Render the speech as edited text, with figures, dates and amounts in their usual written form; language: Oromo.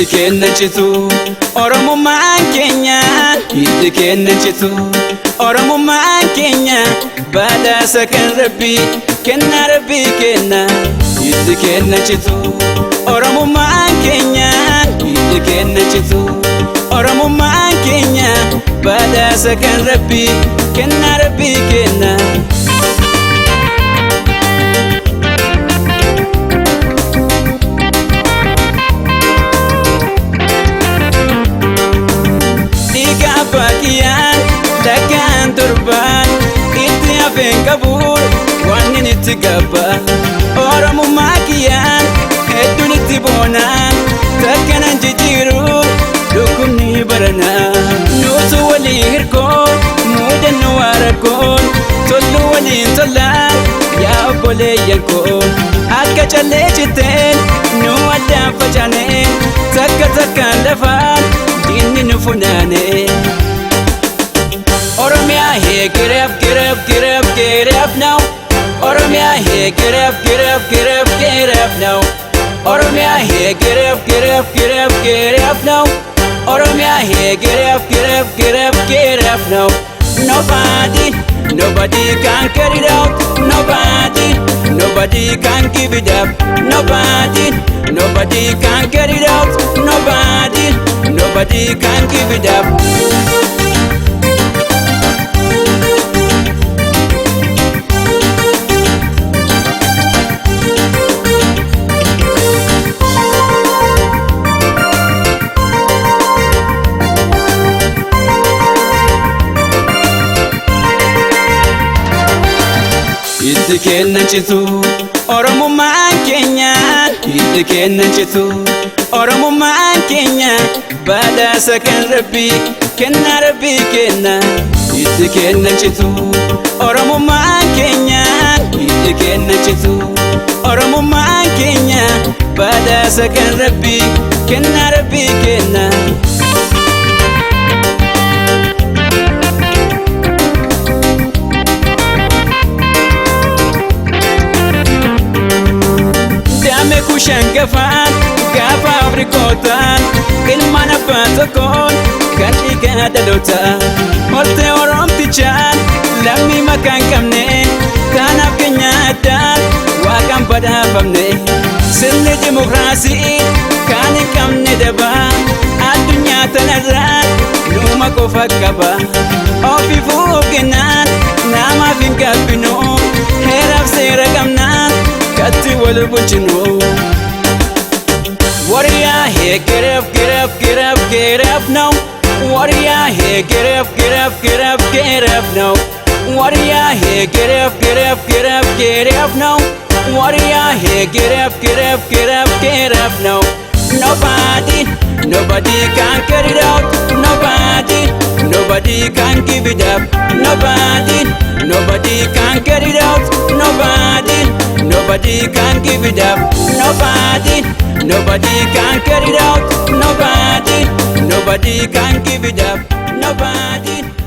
Hiddi kennachitu Oromummaan keenya hiddi kennachitu Oromummaan keenya badhaasa kan Rabbi kenna Rabbi kenna hiddi kennachitu Oromummaan keenya hiddi kennachitu Oromummaan keenya badhaasa kan Rabbi kenna Rabbi kenna Bakiyan dakan turban itti hafeen qabuun waan inni itti gabba Oromummaa kiyyaan hedduun itti boonaan takkanan jijjiiruun dhukkubni baranaa nuutu walii hirkoon muudannoo waarakoon tollu waliin tollaan yaa obboleeyyan koon akka callee citteen nu addaan facaaneen takka takkaan lafaan diinni nu funaanee Oromiya, hey, get up, get up, get up, get up now. Oromiya, hey, get up, get up, get up, get up now. Oromiya, hey, get up, get up, get up, get up now. Oromiya, hey, get up, get up, get up, get up now. Nobody can carry it out. Nobody can give it up. Nobody can carry it out. Nobody can give it up. Hiddi kennachitu Oromummaan keenya hiddi kennachitu Oromummaan keenya badhaasa kan Rabbi kenna Rabbi kenna hiddi kennachitu Oromummaan keenya hiddi kennachitu Oromummaan keenya badhaasa kan Rabbi kenna Rabbi kenna Shangafaan gaafa Afrikootaan ilmaan abbaa tokkoon kan dhiigaa dhalootaa Oltee Oromtichaan lammii makaan qabne kanaaf keenya addaan waaqaan badhaafamne sirni dimokiraasii kan hin qabne dabaa addunyaa tanarraa numa qofa qaba ofiifuu kennaan namaaf hin gabbinu heeraaf seera qabnaan katti wal bulchinu Warrior, hey, get up, get up, get up, get up now. Warrior, hey, get up, get up, get up, get up now. Warrior, hey, get up, get up, get up, get up now. Warrior, hey, get up, get up, get up, get up now. Nobody can carry it out. Nobody can give it up. Nobody can carry it out. Nobody can give it up. Nobody can carry it out. Nobody can give it up.